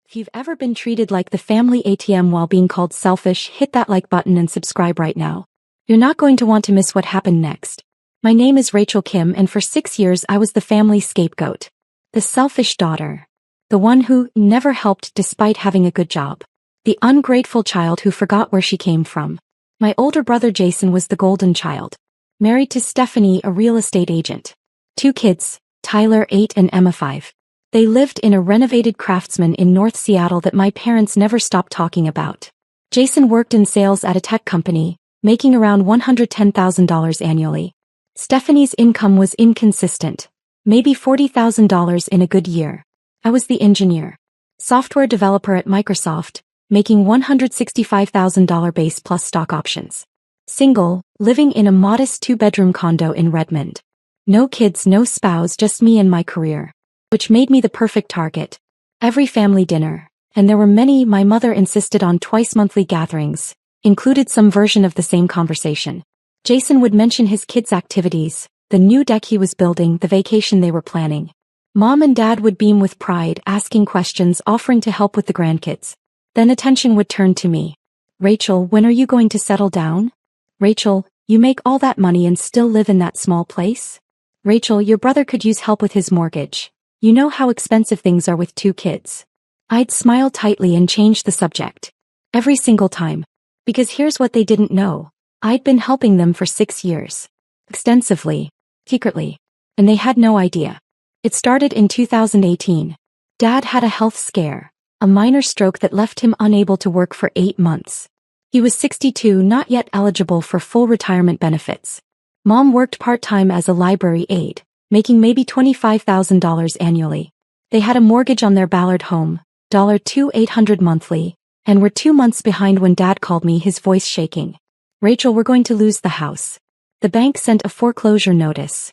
If you've ever been treated like the family ATM while being called selfish, hit that like button and subscribe right now. You're not going to want to miss what happened next. My name is Rachel Kim, and for 6 years I was the family scapegoat. The selfish daughter. The one who never helped despite having a good job. The ungrateful child who forgot where she came from. My older brother Jason was the golden child. Married to Stephanie, a real estate agent. 2 kids, Tyler 8 and Emma 5. They lived in a renovated Craftsman in North Seattle that my parents never stopped talking about. Jason worked in sales at a tech company, making around $110,000 annually. Stephanie's income was inconsistent, maybe $40,000 in a good year. I was the engineer. Software developer at Microsoft, making $165,000 base plus stock options. Single, living in a modest 2-bedroom condo in Redmond. No kids, no spouse, just me and my career. Which made me the perfect target. Every family dinner, and there were many, my mother insisted on twice-monthly gatherings, included some version of the same conversation. Jason would mention his kids' activities, the new deck he was building, the vacation they were planning. Mom and Dad would beam with pride, asking questions, offering to help with the grandkids. Then attention would turn to me. Rachel, when are you going to settle down? Rachel, you make all that money and still live in that small place? Rachel, your brother could use help with his mortgage. You know how expensive things are with 2 kids. I'd smile tightly and change the subject. Every single time. Because here's what they didn't know. I'd been helping them for 6 years. Extensively. Secretly. And they had no idea. It started in 2018. Dad had a health scare. A minor stroke that left him unable to work for 8 months. He was 62, not yet eligible for full retirement benefits. Mom worked part-time as a library aide, making maybe $25,000 annually. They had a mortgage on their Ballard home, $2,800 monthly, and were 2 months behind when Dad called me, his voice shaking. Rachel, we're going to lose the house. The bank sent a foreclosure notice.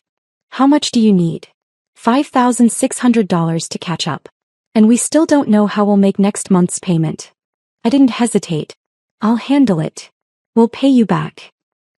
How much do you need? $5,600 to catch up. And we still don't know how we'll make next month's payment. I didn't hesitate. I'll handle it. We'll pay you back.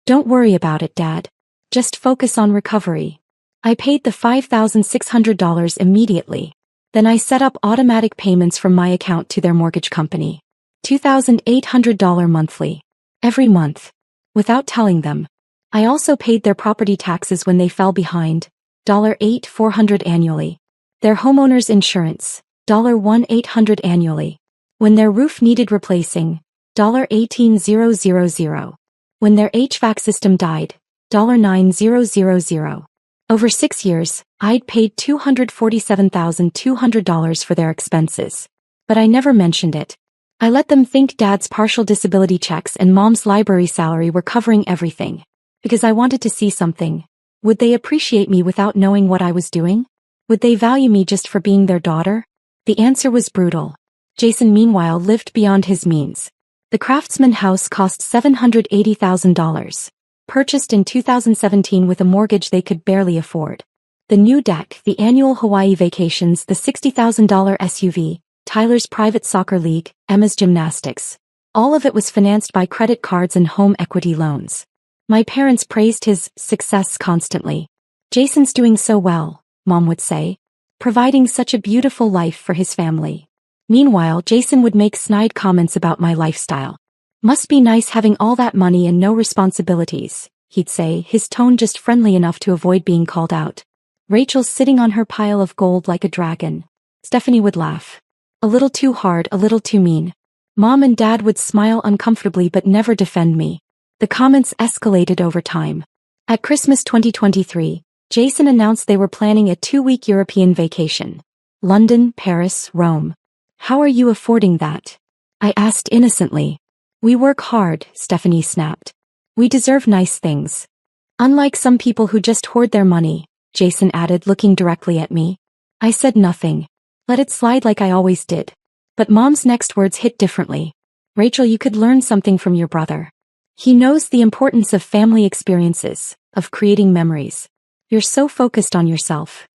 Don't worry about it, Dad. Just focus on recovery. I paid the $5,600 immediately. Then I set up automatic payments from my account to their mortgage company. $2,800 monthly. Every month. Without telling them. I also paid their property taxes when they fell behind. $8,400 annually. Their homeowner's insurance. $1,800 annually. When their roof needed replacing. $18,000. When their HVAC system died. $9,000. Over 6 years, I'd paid $247,200 for their expenses. But I never mentioned it. I let them think Dad's partial disability checks and Mom's library salary were covering everything. Because I wanted to see something. Would they appreciate me without knowing what I was doing? Would they value me just for being their daughter? The answer was brutal. Jason, meanwhile, lived beyond his means. The Craftsman house cost $780,000. Purchased in 2017 with a mortgage they could barely afford. The new deck, the annual Hawaii vacations, the $60,000 SUV, Tyler's private soccer league, Emma's gymnastics. All of it was financed by credit cards and home equity loans. My parents praised his success constantly. Jason's doing so well, Mom would say. Providing such a beautiful life for his family. Meanwhile, Jason would make snide comments about my lifestyle. Must be nice having all that money and no responsibilities, he'd say, his tone just friendly enough to avoid being called out. Rachel's sitting on her pile of gold like a dragon. Stephanie would laugh. A little too hard, a little too mean. Mom and Dad would smile uncomfortably but never defend me. The comments escalated over time. At Christmas 2023, Jason announced they were planning a 2-week European vacation. London, Paris, Rome. How are you affording that? I asked innocently. We work hard, Stephanie snapped. We deserve nice things. Unlike some people who just hoard their money, Jason added, looking directly at me. I said nothing. Let it slide like I always did. But Mom's next words hit differently. Rachel, you could learn something from your brother. He knows the importance of family experiences, of creating memories. You're so focused on yourself.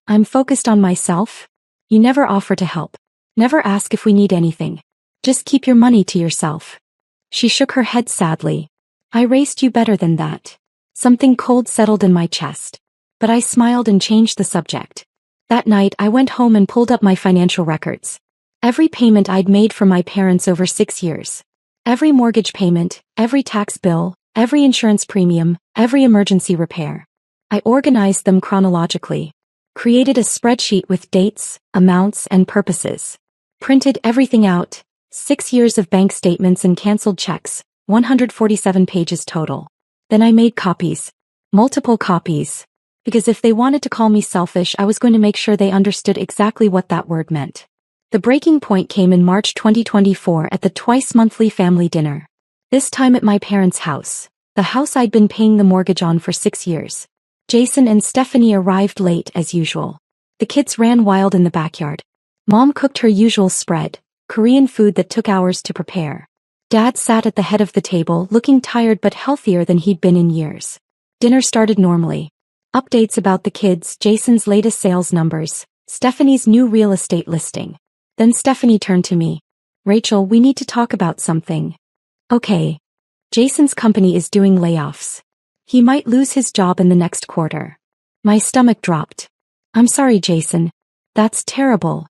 I'm focused on myself? You never offer to help. Never ask if we need anything. Just keep your money to yourself. She shook her head sadly. I raised you better than that. Something cold settled in my chest. But I smiled and changed the subject. That night I went home and pulled up my financial records. Every payment I'd made for my parents over 6 years. Every mortgage payment, every tax bill, every insurance premium, every emergency repair. I organized them chronologically. Created a spreadsheet with dates, amounts, and purposes. Printed everything out. 6 years of bank statements and canceled checks, 147 pages total. Then I made copies. Multiple copies. Because if they wanted to call me selfish, I was going to make sure they understood exactly what that word meant. The breaking point came in March 2024 at the twice-monthly family dinner. This time at my parents' house, the house I'd been paying the mortgage on for 6 years. Jason and Stephanie arrived late as usual. The kids ran wild in the backyard. Mom cooked her usual spread, Korean food that took hours to prepare. Dad sat at the head of the table looking tired but healthier than he'd been in years. Dinner started normally. Updates about the kids, Jason's latest sales numbers, Stephanie's new real estate listing. Then Stephanie turned to me. Rachel, we need to talk about something. Okay. Jason's company is doing layoffs. He might lose his job in the next quarter. My stomach dropped. I'm sorry, Jason. That's terrible.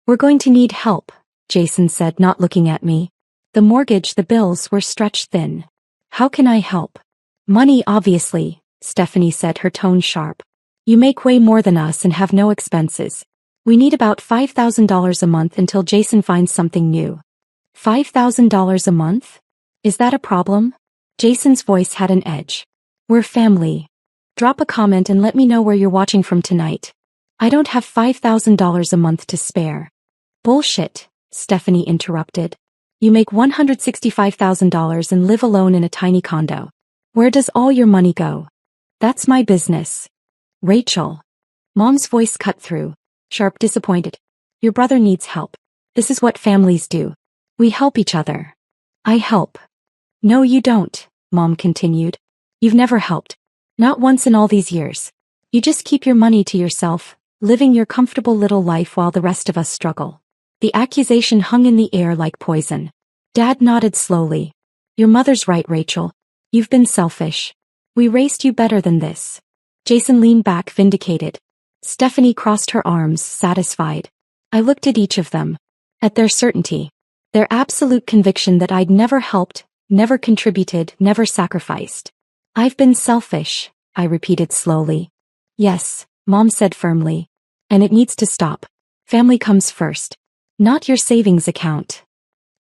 We're going to need help, Jason said, not looking at me. The mortgage, the bills were stretched thin. How can I help? Money, obviously, Stephanie said, her tone sharp. You make way more than us and have no expenses. We need about $5,000 a month until Jason finds something new. $5,000 a month? Is that a problem? Jason's voice had an edge. We're family. Drop a comment and let me know where you're watching from tonight. I don't have $5,000 a month to spare. Bullshit, Stephanie interrupted. You make $165,000 and live alone in a tiny condo. Where does all your money go? That's my business. Rachel. Mom's voice cut through, sharp, disappointed. Your brother needs help. This is what families do. We help each other. I help. No, you don't, Mom continued. You've never helped. Not once in all these years. You just keep your money to yourself, living your comfortable little life while the rest of us struggle. The accusation hung in the air like poison. Dad nodded slowly. Your mother's right, Rachel. You've been selfish. We raised you better than this. Jason leaned back, vindicated. Stephanie crossed her arms, satisfied. I looked at each of them. At their certainty. Their absolute conviction that I'd never helped, never contributed, never sacrificed. I've been selfish, I repeated slowly. Yes, Mom said firmly. And it needs to stop. Family comes first. Not your savings account.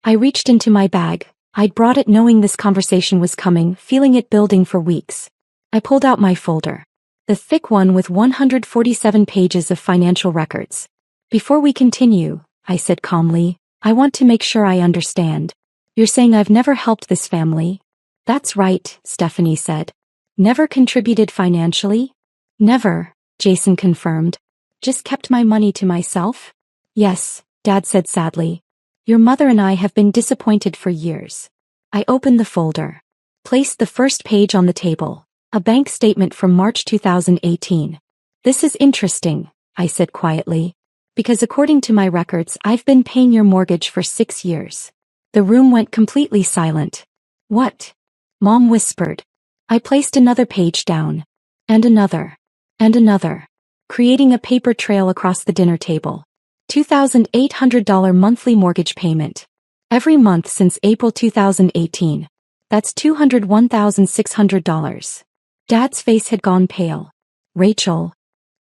I reached into my bag. I'd brought it knowing this conversation was coming, feeling it building for weeks. I pulled out my folder. The thick one with 147 pages of financial records. Before we continue, I said calmly, I want to make sure I understand. You're saying I've never helped this family? That's right, Stephanie said. Never contributed financially? Never, Jason confirmed. Just kept my money to myself? Yes, Dad said sadly. Your mother and I have been disappointed for years. I opened the folder. Placed the first page on the table. A bank statement from March 2018. This is interesting, I said quietly. Because according to my records, I've been paying your mortgage for 6 years. The room went completely silent. What? Mom whispered. I placed another page down. And another. And another. Creating a paper trail across the dinner table. $2,800 monthly mortgage payment. Every month since April 2018. That's $201,600. Dad's face had gone pale. Rachel.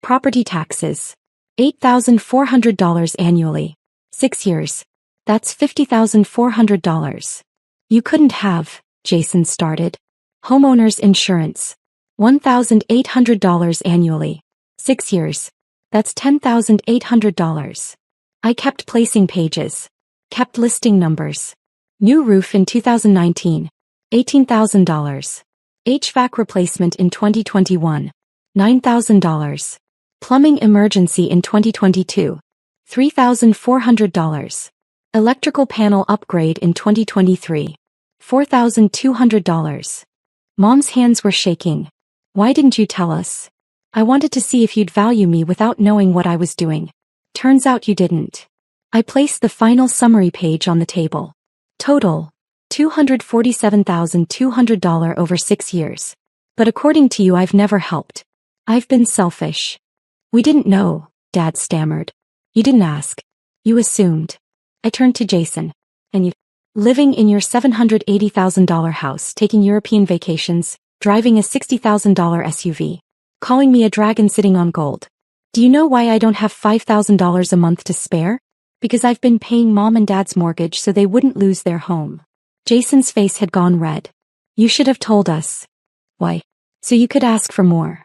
Property taxes. $8,400 annually. 6 years. That's $50,400. You couldn't have, Jason started. Homeowner's insurance. $1,800 annually. 6 years. That's $10,800. I kept placing pages. Kept listing numbers. New roof in 2019. $18,000. HVAC replacement in 2021. $9,000. Plumbing emergency in 2022. $3,400. Electrical panel upgrade in 2023. $4,200. Mom's hands were shaking. Why didn't you tell us? I wanted to see if you'd value me without knowing what I was doing. Turns out you didn't. I placed the final summary page on the table. Total. $247,200 over 6 years. But according to you, I've never helped. I've been selfish. We didn't know, Dad stammered. You didn't ask. You assumed. I turned to Jason. And you? Living in your $780,000 house, taking European vacations, driving a $60,000 SUV. Calling me a dragon sitting on gold. Do you know why I don't have $5,000 a month to spare? Because I've been paying mom and dad's mortgage so they wouldn't lose their home. Jason's face had gone red. You should have told us. Why? So you could ask for more.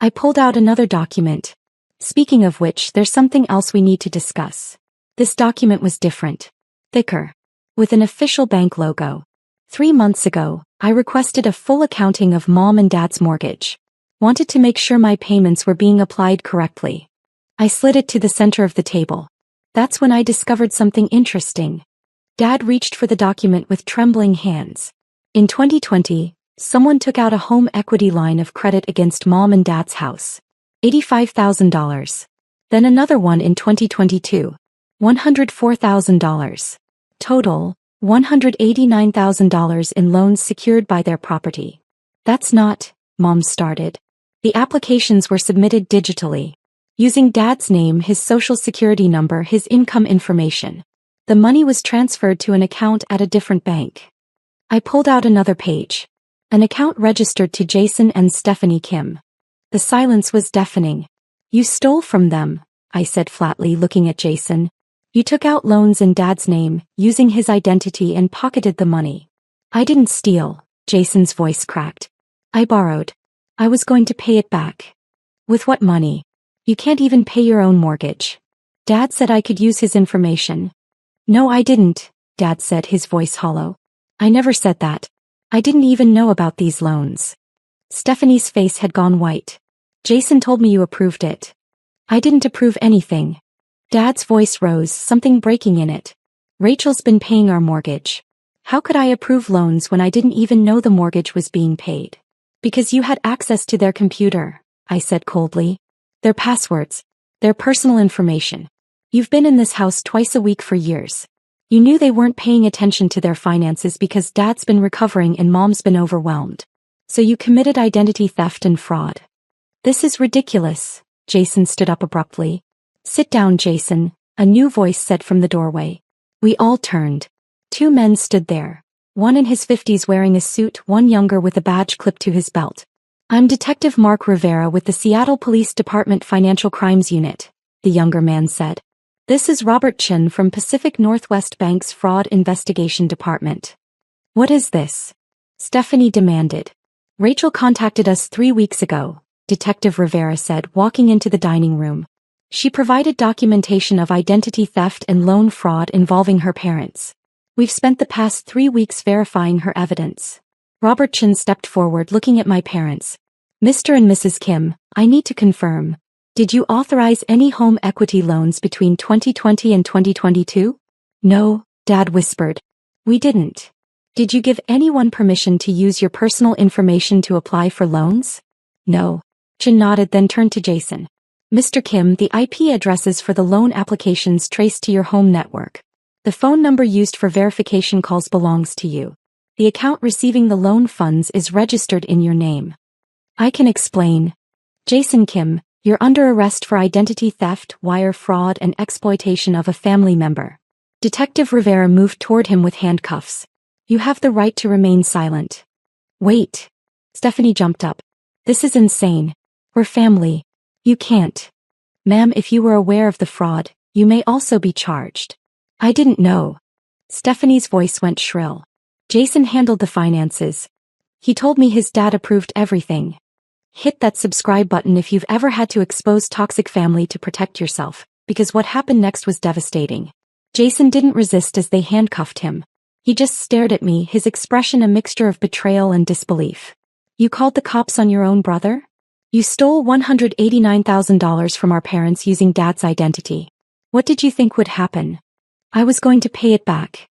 I pulled out another document. Speaking of which, there's something else we need to discuss. This document was different. Thicker. With an official bank logo. 3 months ago, I requested a full accounting of mom and dad's mortgage. Wanted to make sure my payments were being applied correctly. I slid it to the center of the table. That's when I discovered something interesting. Dad reached for the document with trembling hands. In 2020, someone took out a home equity line of credit against mom and dad's house. $85,000. Then another one in 2022. $104,000. Total, $189,000 in loans secured by their property. That's not, Mom started. The applications were submitted digitally. Using Dad's name, his social security number, his income information. The money was transferred to an account at a different bank. I pulled out another page. An account registered to Jason and Stephanie Kim. The silence was deafening. You stole from them, I said flatly, looking at Jason. You took out loans in Dad's name, using his identity, and pocketed the money. I didn't steal, Jason's voice cracked. I borrowed. I was going to pay it back. With what money? You can't even pay your own mortgage. Dad said I could use his information. No, I didn't, Dad said, his voice hollow. I never said that. I didn't even know about these loans. Stephanie's face had gone white. Jason told me you approved it. I didn't approve anything. Dad's voice rose, something breaking in it. Rachel's been paying our mortgage. How could I approve loans when I didn't even know the mortgage was being paid? Because you had access to their computer, I said coldly. Their passwords. Their personal information. You've been in this house twice a week for years. You knew they weren't paying attention to their finances because Dad's been recovering and Mom's been overwhelmed. So you committed identity theft and fraud. This is ridiculous, Jason stood up abruptly. Sit down, Jason, a new voice said from the doorway. We all turned. 2 men stood there. One in his 50s wearing a suit, one younger with a badge clipped to his belt. I'm Detective Mark Rivera with the Seattle Police Department Financial Crimes Unit, the younger man said. This is Robert Chin from Pacific Northwest Bank's Fraud Investigation Department. What is this? Stephanie demanded. Rachel contacted us 3 weeks ago, Detective Rivera said, walking into the dining room. She provided documentation of identity theft and loan fraud involving her parents. We've spent the past 3 weeks verifying her evidence. Robert Chin stepped forward, looking at my parents. Mr. and Mrs. Kim, I need to confirm. Did you authorize any home equity loans between 2020 and 2022? No, Dad whispered. We didn't. Did you give anyone permission to use your personal information to apply for loans? No. Chin nodded, then turned to Jason. Mr. Kim, the IP addresses for the loan applications traced to your home network. The phone number used for verification calls belongs to you. The account receiving the loan funds is registered in your name. I can explain. Jason Kim, you're under arrest for identity theft, wire fraud, and exploitation of a family member. Detective Rivera moved toward him with handcuffs. You have the right to remain silent. Wait. Stephanie jumped up. This is insane. We're family. You can't. Ma'am, if you were aware of the fraud, you may also be charged. I didn't know. Stephanie's voice went shrill. Jason handled the finances. He told me his dad approved everything. Hit that subscribe button if you've ever had to expose toxic family to protect yourself, because what happened next was devastating. Jason didn't resist as they handcuffed him. He just stared at me, his expression a mixture of betrayal and disbelief. You called the cops on your own brother? You stole $189,000 from our parents using Dad's identity. What did you think would happen? I was going to pay it back.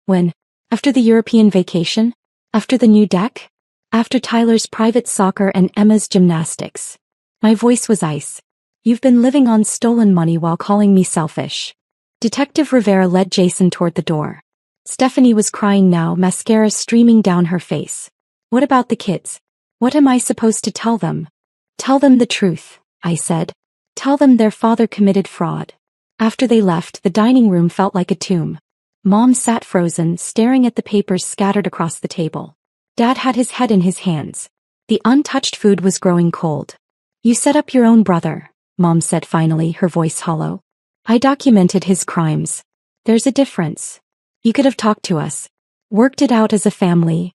When? After the European vacation? After the new deck? After Tyler's private soccer and Emma's gymnastics. My voice was ice. You've been living on stolen money while calling me selfish. Detective Rivera led Jason toward the door. Stephanie was crying now, mascara streaming down her face. What about the kids? What am I supposed to tell them? Tell them the truth, I said. Tell them their father committed fraud. After they left, the dining room felt like a tomb. Mom sat frozen, staring at the papers scattered across the table. Dad had his head in his hands. The untouched food was growing cold. You set up your own brother, Mom said finally, her voice hollow. I documented his crimes. There's a difference. You could have talked to us. Worked it out as a family.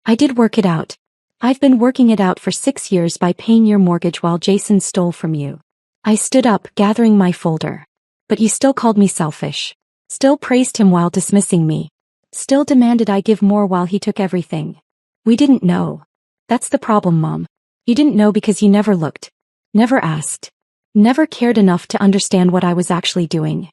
I did work it out. I've been working it out for 6 years by paying your mortgage while Jason stole from you. I stood up, gathering my folder. But you still called me selfish. Still praised him while dismissing me. Still demanded I give more while he took everything. We didn't know. That's the problem, Mom. You didn't know because you never looked. Never asked. Never cared enough to understand what I was actually doing.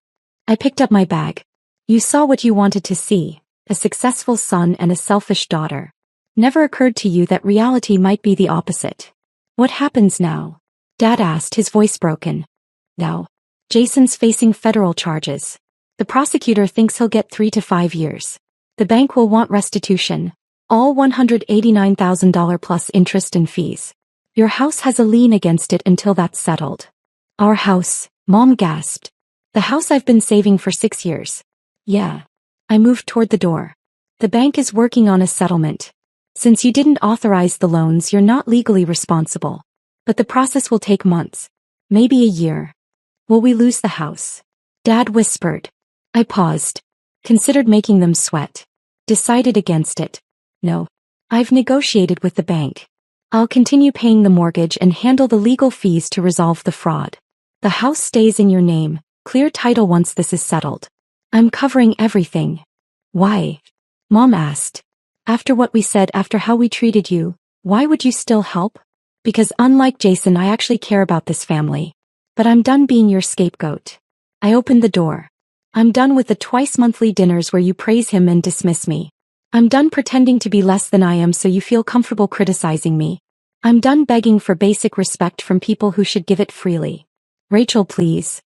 I picked up my bag. You saw what you wanted to see, a successful son and a selfish daughter. Never occurred to you that reality might be the opposite. What happens now? Dad asked, his voice broken. Now, Jason's facing federal charges. The prosecutor thinks he'll get 3 to 5 years. The bank will want restitution. All $189,000 plus interest and fees. Your house has a lien against it until that's settled. Our house, Mom gasped. The house I've been saving for 6 years. Yeah. I moved toward the door. The bank is working on a settlement. Since you didn't authorize the loans, you're not legally responsible. But the process will take months. Maybe a year. Will we lose the house? Dad whispered. I paused. Considered making them sweat. Decided against it. No. I've negotiated with the bank. I'll continue paying the mortgage and handle the legal fees to resolve the fraud. The house stays in your name, clear title once this is settled. I'm covering everything. Why? Mom asked. After what we said, after how we treated you, why would you still help? Because unlike Jason, I actually care about this family. But I'm done being your scapegoat. I opened the door. I'm done with the twice-monthly dinners where you praise him and dismiss me. I'm done pretending to be less than I am so you feel comfortable criticizing me. I'm done begging for basic respect from people who should give it freely. Rachel, please.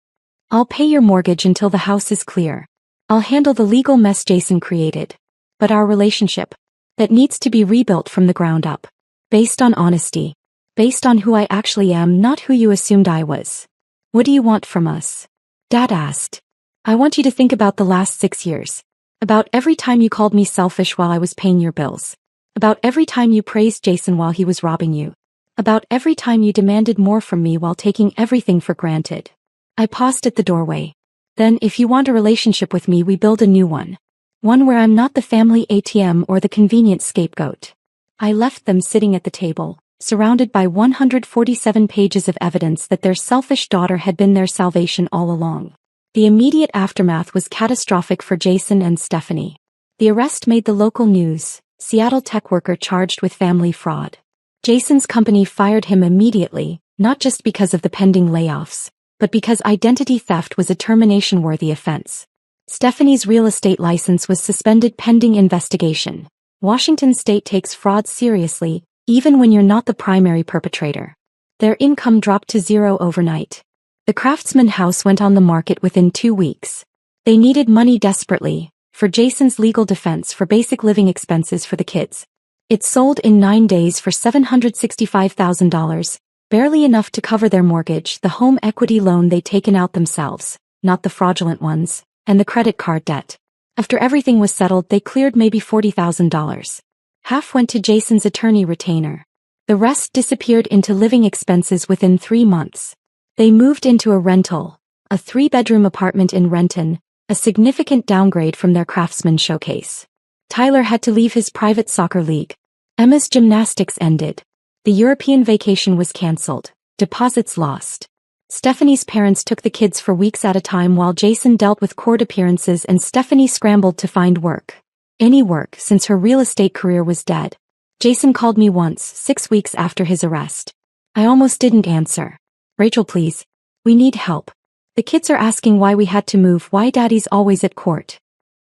I'll pay your mortgage until the house is clear. I'll handle the legal mess Jason created. But our relationship, that needs to be rebuilt from the ground up. Based on honesty. Based on who I actually am, not who you assumed I was. What do you want from us? Dad asked. I want you to think about the last 6 years. About every time you called me selfish while I was paying your bills. About every time you praised Jason while he was robbing you. About every time you demanded more from me while taking everything for granted. I paused at the doorway. Then, if you want a relationship with me, we build a new one. One where I'm not the family ATM or the convenient scapegoat. I left them sitting at the table, surrounded by 147 pages of evidence that their selfish daughter had been their salvation all along. The immediate aftermath was catastrophic for Jason and Stephanie. The arrest made the local news. Seattle tech worker charged with family fraud. Jason's company fired him immediately, not just because of the pending layoffs, but because identity theft was a termination-worthy offense. Stephanie's real estate license was suspended pending investigation. Washington state takes fraud seriously, even when you're not the primary perpetrator. Their income dropped to zero overnight. The Craftsman house went on the market within 2 weeks. They needed money desperately, for Jason's legal defense, for basic living expenses for the kids. It sold in 9 days for $765,000, barely enough to cover their mortgage, the home equity loan they'd taken out themselves, not the fraudulent ones, and the credit card debt. After everything was settled, they cleared maybe $40,000. Half went to Jason's attorney retainer. The rest disappeared into living expenses within 3 months. They moved into a rental, a 3-bedroom apartment in Renton, a significant downgrade from their Craftsman showcase. Tyler had to leave his private soccer league. Emma's gymnastics ended. The European vacation was cancelled. Deposits lost. Stephanie's parents took the kids for weeks at a time while Jason dealt with court appearances and Stephanie scrambled to find work. Any work, since her real estate career was dead. Jason called me once, 6 weeks after his arrest. I almost didn't answer. Rachel, please. We need help. The kids are asking why we had to move, why Daddy's always at court.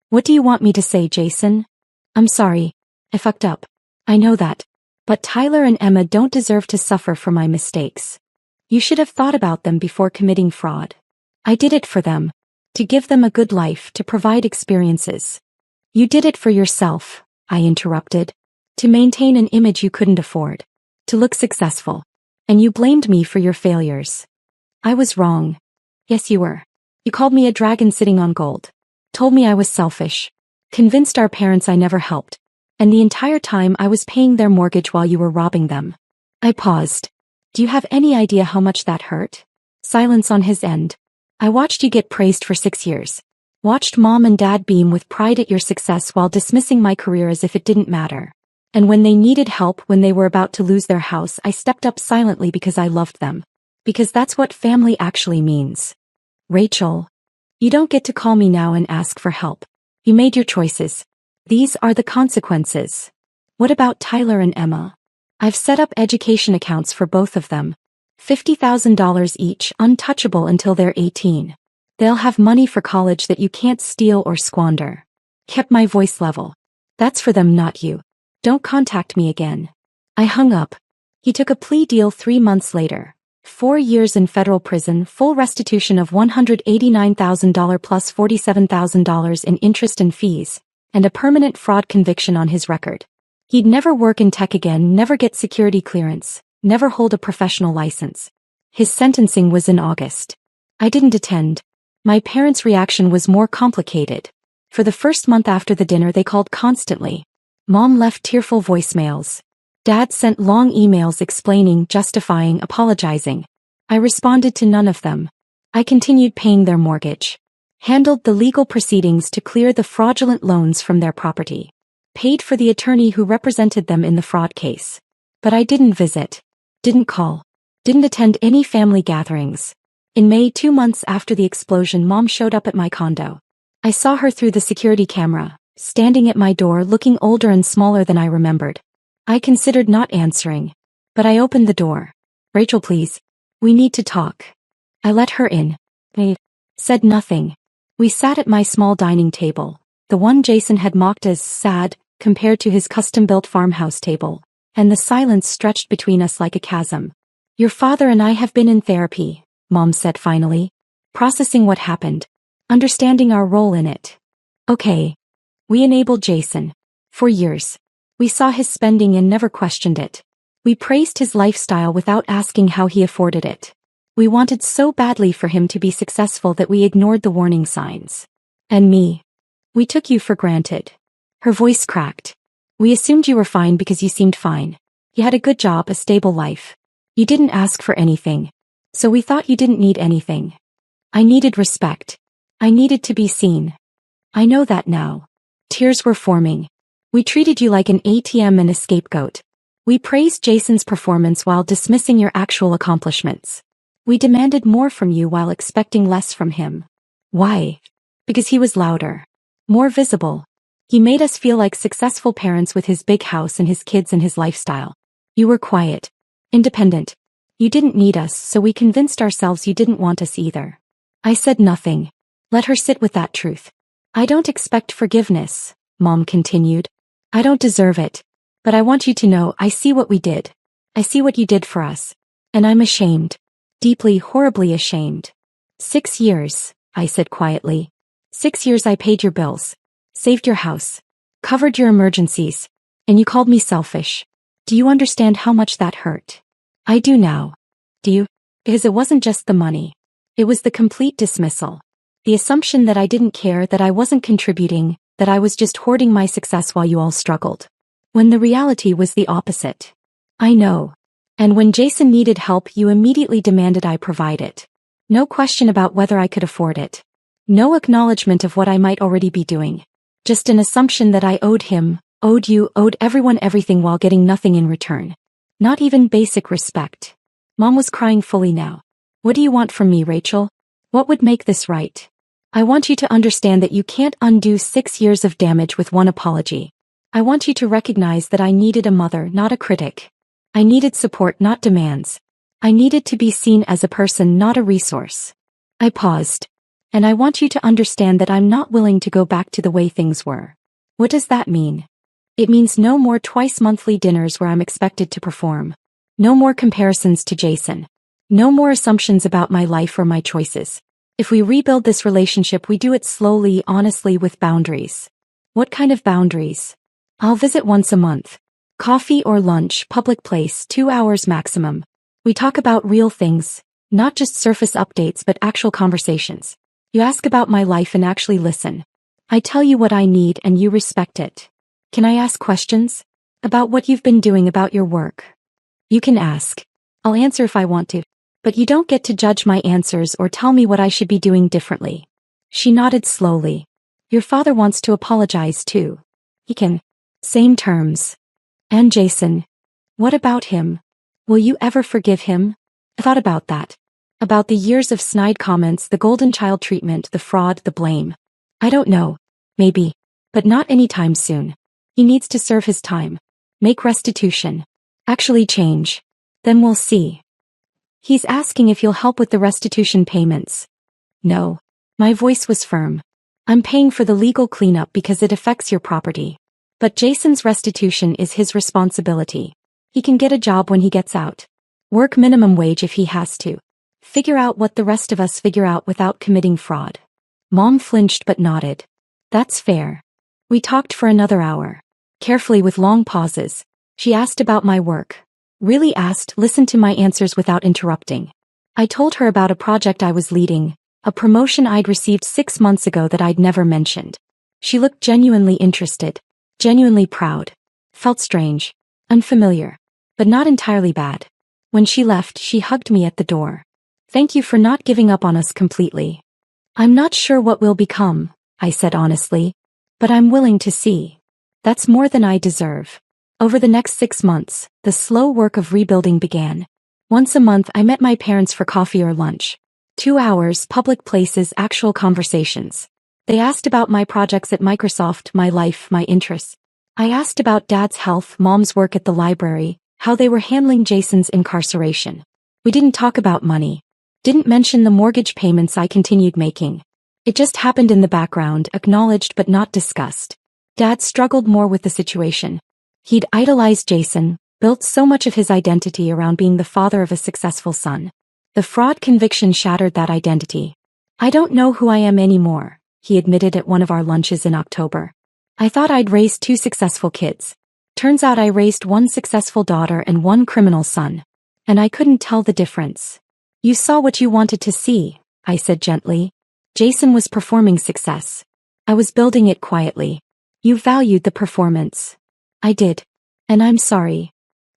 What do you want me to say, Jason? I'm sorry. I fucked up. I know that. But Tyler and Emma don't deserve to suffer for my mistakes. You should have thought about them before committing fraud. I did it for them. To give them a good life, to provide experiences. You did it for yourself, I interrupted. To maintain an image you couldn't afford. To look successful. And you blamed me for your failures. I was wrong. Yes, you were. You called me a dragon sitting on gold. Told me I was selfish. Convinced our parents I never helped. And the entire time I was paying their mortgage while you were robbing them. I paused. Do you have any idea how much that hurt? Silence on his end. I watched you get praised for 6 years. Watched mom and dad beam with pride at your success while dismissing my career as if it didn't matter. And when they needed help when they were about to lose their house, I stepped up silently because I loved them. Because that's what family actually means. Rachel. You don't get to call me now and ask for help. You made your choices. These are the consequences. What about Tyler and Emma? I've set up education accounts for both of them. $50,000 each, untouchable until they're 18. They'll have money for college that you can't steal or squander. Kept my voice level. That's for them, not you. Don't contact me again. I hung up. He took a plea deal 3 months later. 4 years in federal prison, full restitution of $189,000 plus $47,000 in interest and fees, and a permanent fraud conviction on his record. He'd never work in tech again, never get security clearance, never hold a professional license. His sentencing was in August. I didn't attend. My parents' reaction was more complicated. For the first month after the dinner they called constantly. Mom left tearful voicemails. Dad sent long emails explaining, justifying, apologizing. I responded to none of them. I continued paying their mortgage. Handled the legal proceedings to clear the fraudulent loans from their property. Paid for the attorney who represented them in the fraud case. But I didn't visit. Didn't call. Didn't attend any family gatherings. In May, 2 months after the explosion, Mom showed up at my condo. I saw her through the security camera, standing at my door looking older and smaller than I remembered. I considered not answering. But I opened the door. Rachel, please. We need to talk. I let her in. I said nothing. We sat at my small dining table, the one Jason had mocked as sad, compared to his custom-built farmhouse table, and the silence stretched between us like a chasm. Your father and I have been in therapy, Mom said finally. Processing what happened. Understanding our role in it. Okay. We enabled Jason. For years. We saw his spending and never questioned it. We praised his lifestyle without asking how he afforded it. We wanted so badly for him to be successful that we ignored the warning signs. And me. We took you for granted. Her voice cracked. We assumed you were fine because you seemed fine. You had a good job, a stable life. You didn't ask for anything. So we thought you didn't need anything. I needed respect. I needed to be seen. I know that now. Tears were forming. We treated you like an ATM and a scapegoat. We praised Jason's performance while dismissing your actual accomplishments. We demanded more from you while expecting less from him. Why? Because he was louder. More visible. He made us feel like successful parents with his big house and his kids and his lifestyle. You were quiet. Independent. You didn't need us, so we convinced ourselves you didn't want us either. I said nothing. Let her sit with that truth. I don't expect forgiveness, Mom continued. I don't deserve it. But I want you to know I see what we did. I see what you did for us. And I'm ashamed. Deeply, horribly ashamed. 6 years, I said quietly. 6 years I paid your bills. Saved your house. Covered your emergencies. And you called me selfish. Do you understand how much that hurt? I do now. Do you? Because it wasn't just the money. It was the complete dismissal. The assumption that I didn't care, that I wasn't contributing, that I was just hoarding my success while you all struggled. When the reality was the opposite. I know. And when Jason needed help, you immediately demanded I provide it. No question about whether I could afford it. No acknowledgement of what I might already be doing. Just an assumption that I owed him, owed you, owed everyone everything while getting nothing in return. Not even basic respect. Mom was crying fully now. What do you want from me, Rachel? What would make this right? I want you to understand that you can't undo 6 years of damage with one apology. I want you to recognize that I needed a mother, not a critic. I needed support, not demands. I needed to be seen as a person, not a resource. I paused. And I want you to understand that I'm not willing to go back to the way things were. What does that mean? It means no more twice-monthly dinners where I'm expected to perform. No more comparisons to Jason. No more assumptions about my life or my choices. If we rebuild this relationship, we do it slowly, honestly, with boundaries. What kind of boundaries? I'll visit once a month. Coffee or lunch, public place, 2 hours maximum. We talk about real things, not just surface updates but actual conversations. You ask about my life and actually listen. I tell you what I need and you respect it. Can I ask questions? About what you've been doing about your work? You can ask. I'll answer if I want to. But you don't get to judge my answers or tell me what I should be doing differently. She nodded slowly. Your father wants to apologize too. He can. Same terms. And Jason? What about him? Will you ever forgive him? I thought about that. About the years of snide comments, the golden child treatment, the fraud, the blame. I don't know. Maybe. But not anytime soon. He needs to serve his time. Make restitution. Actually change. Then we'll see. He's asking if you'll help with the restitution payments. No. My voice was firm. I'm paying for the legal cleanup because it affects your property. But Jason's restitution is his responsibility. He can get a job when he gets out. Work minimum wage if he has to. Figure out what the rest of us figure out without committing fraud. Mom flinched but nodded. That's fair. We talked for another hour. Carefully with long pauses. She asked about my work. Really asked, listened to my answers without interrupting. I told her about a project I was leading, a promotion I'd received 6 months ago that I'd never mentioned. She looked genuinely interested, genuinely proud. Felt strange, unfamiliar, but not entirely bad. When she left, she hugged me at the door. Thank you for not giving up on us completely. I'm not sure what we'll become, I said honestly, but I'm willing to see. That's more than I deserve. Over the next 6 months, the slow work of rebuilding began. Once a month I met my parents for coffee or lunch. 2 hours, public places, actual conversations. They asked about my projects at Microsoft, my life, my interests. I asked about Dad's health, Mom's work at the library, how they were handling Jason's incarceration. We didn't talk about money. Didn't mention the mortgage payments I continued making. It just happened in the background, acknowledged but not discussed. Dad struggled more with the situation. He'd idolized Jason, built so much of his identity around being the father of a successful son. The fraud conviction shattered that identity. I don't know who I am anymore, he admitted at one of our lunches in October. I thought I'd raised 2 successful kids. Turns out I raised 1 successful daughter and 1 criminal son. And I couldn't tell the difference. You saw what you wanted to see, I said gently. Jason was performing success. I was building it quietly. You valued the performance. I did. And I'm sorry.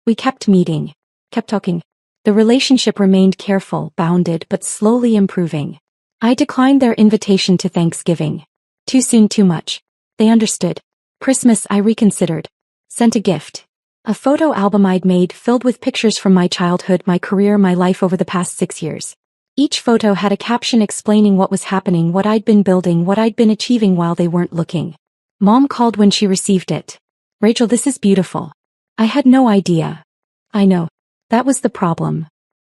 We kept meeting. Kept talking. The relationship remained careful, bounded, but slowly improving. I declined their invitation to Thanksgiving. Too soon, too much. They understood. Christmas, I reconsidered. Sent a gift. A photo album I'd made filled with pictures from my childhood, my career, my life over the past 6 years. Each photo had a caption explaining what was happening, what I'd been building, what I'd been achieving while they weren't looking. Mom called when she received it. Rachel, this is beautiful. I had no idea. I know. That was the problem.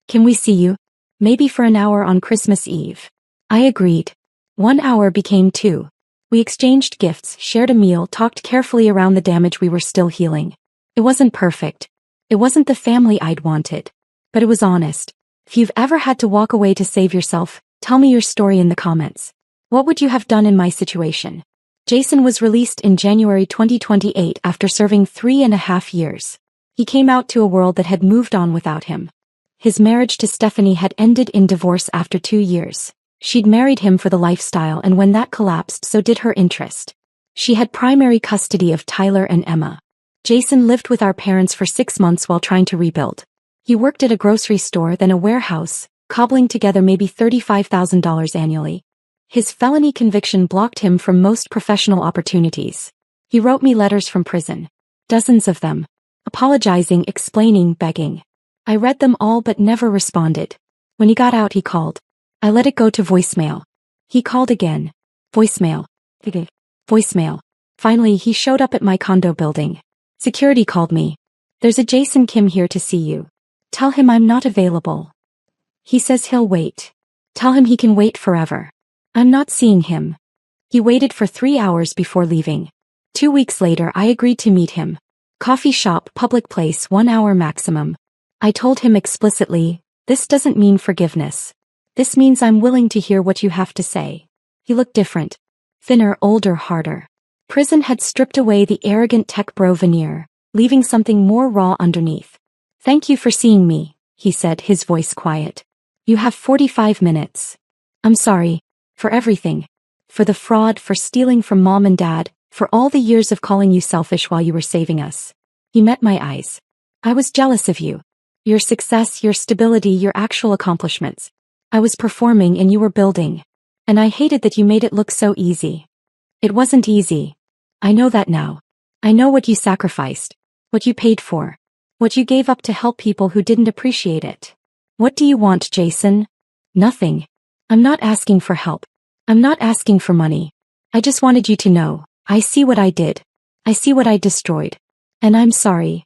Can we see you? Maybe for an hour on Christmas Eve. I agreed. 1 hour became 2. We exchanged gifts, shared a meal, talked carefully around the damage we were still healing. It wasn't perfect. It wasn't the family I'd wanted. But it was honest. If you've ever had to walk away to save yourself, tell me your story in the comments. What would you have done in my situation? Jason was released in January 2028 after serving 3.5 years. He came out to a world that had moved on without him. His marriage to Stephanie had ended in divorce after 2 years. She'd married him for the lifestyle, and when that collapsed, so did her interest. She had primary custody of Tyler and Emma. Jason lived with our parents for 6 months while trying to rebuild. He worked at a grocery store, then a warehouse, cobbling together maybe $35,000 annually. His felony conviction blocked him from most professional opportunities. He wrote me letters from prison. Dozens of them. Apologizing, explaining, begging. I read them all but never responded. When he got out, he called. I let it go to voicemail. He called again. Voicemail. Voicemail. Finally, he showed up at my condo building. Security called me. There's a Jason Kim here to see you. Tell him I'm not available. He says he'll wait. Tell him he can wait forever. I'm not seeing him. He waited for 3 hours before leaving. 2 weeks later, I agreed to meet him. Coffee shop, public place, 1 hour maximum. I told him explicitly, this doesn't mean forgiveness. This means I'm willing to hear what you have to say. He looked different. Thinner, older, harder. Prison had stripped away the arrogant tech bro veneer, leaving something more raw underneath. Thank you for seeing me, he said, his voice quiet. You have 45 minutes. I'm sorry. For everything. For the fraud, for stealing from mom and dad, for all the years of calling you selfish while you were saving us. You met my eyes. I was jealous of you. Your success, your stability, your actual accomplishments. I was performing and you were building. And I hated that you made it look so easy. It wasn't easy. I know that now. I know what you sacrificed. What you paid for. What you gave up to help people who didn't appreciate it. What do you want, Jason? Nothing. I'm not asking for help. I'm not asking for money. I just wanted you to know. I see what I did. I see what I destroyed. And I'm sorry.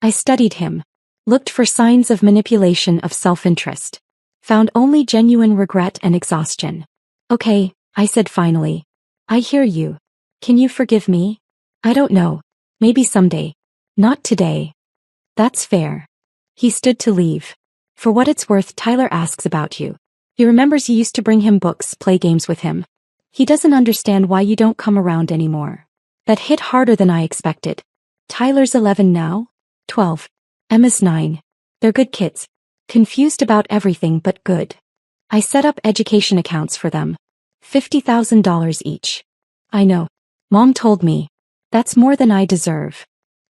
I studied him. Looked for signs of manipulation, of self-interest. Found only genuine regret and exhaustion. Okay, I said finally. I hear you. Can you forgive me? I don't know. Maybe someday. Not today. That's fair. He stood to leave. For what it's worth, Tyler asks about you. He remembers you used to bring him books, play games with him. He doesn't understand why you don't come around anymore. That hit harder than I expected. Tyler's 11 now? 12. Emma's 9. They're good kids. Confused about everything but good. I set up education accounts for them. $50,000 each. I know. Mom told me. That's more than I deserve.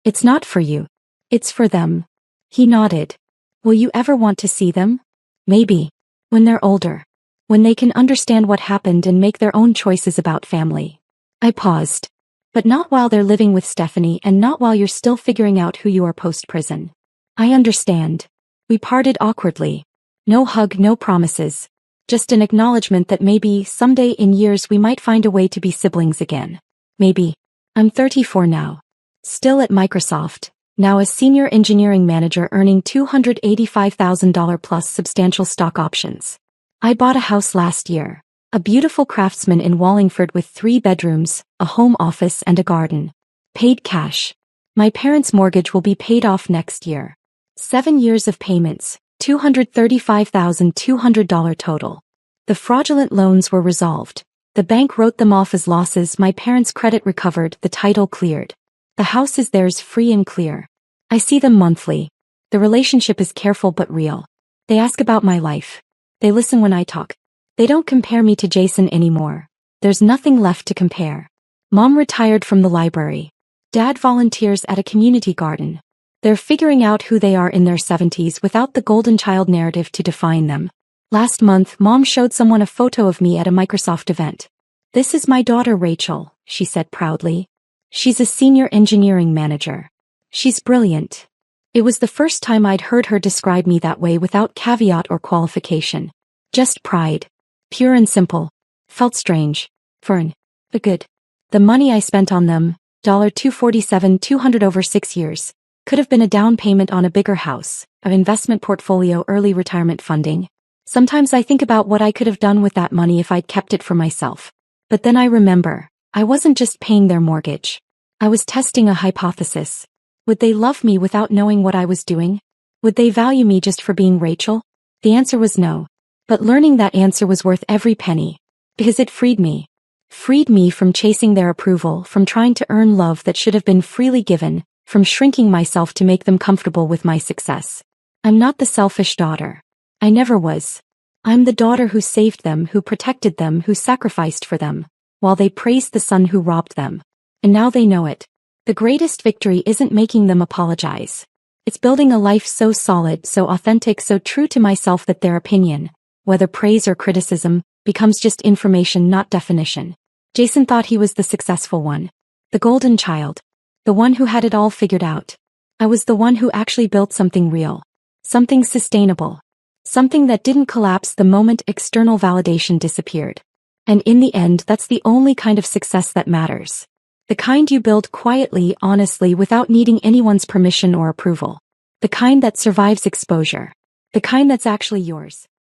It's not for you. It's for them. He nodded. Will you ever want to see them? Maybe. When they're older. When they can understand what happened and make their own choices about family. I paused. But not while they're living with Stephanie and not while you're still figuring out who you are post-prison. I understand. We parted awkwardly. No hug, no promises. Just an acknowledgement that maybe, someday in years we might find a way to be siblings again. Maybe. I'm 34 now. Still at Microsoft. Now a senior engineering manager earning $285,000 plus substantial stock options. I bought a house last year. A beautiful Craftsman in Wallingford with 3 bedrooms, a home office and a garden. Paid cash. My parents' mortgage will be paid off next year. 7 years of payments, $235,200 total. The fraudulent loans were resolved. The bank wrote them off as losses, my parents' credit recovered, the title cleared. The house is theirs free and clear. I see them monthly. The relationship is careful but real. They ask about my life. They listen when I talk. They don't compare me to Jason anymore. There's nothing left to compare. Mom retired from the library. Dad volunteers at a community garden. They're figuring out who they are in their 70s without the golden child narrative to define them. Last month, Mom showed someone a photo of me at a Microsoft event. This is my daughter Rachel, she said proudly. She's a senior engineering manager. She's brilliant. It was the first time I'd heard her describe me that way without caveat or qualification. Just pride. Pure and simple. Felt strange. Fern. But good. The money I spent on them, $247,200 over 6 years, could have been a down payment on a bigger house, an investment portfolio, early retirement funding. Sometimes I think about what I could have done with that money if I'd kept it for myself. But then I remember, I wasn't just paying their mortgage. I was testing a hypothesis. Would they love me without knowing what I was doing? Would they value me just for being Rachel? The answer was no. But learning that answer was worth every penny. Because it freed me. Freed me from chasing their approval, from trying to earn love that should have been freely given, from shrinking myself to make them comfortable with my success. I'm not the selfish daughter. I never was. I'm the daughter who saved them, who protected them, who sacrificed for them, while they praised the son who robbed them. And now they know it. The greatest victory isn't making them apologize. It's building a life so solid, so authentic, so true to myself that their opinion, whether praise or criticism, becomes just information, not definition. Jason thought he was the successful one. The golden child. The one who had it all figured out. I was the one who actually built something real. Something sustainable. Something that didn't collapse the moment external validation disappeared. And in the end, that's the only kind of success that matters. The kind you build quietly, honestly, without needing anyone's permission or approval. The kind that survives exposure. The kind that's actually yours.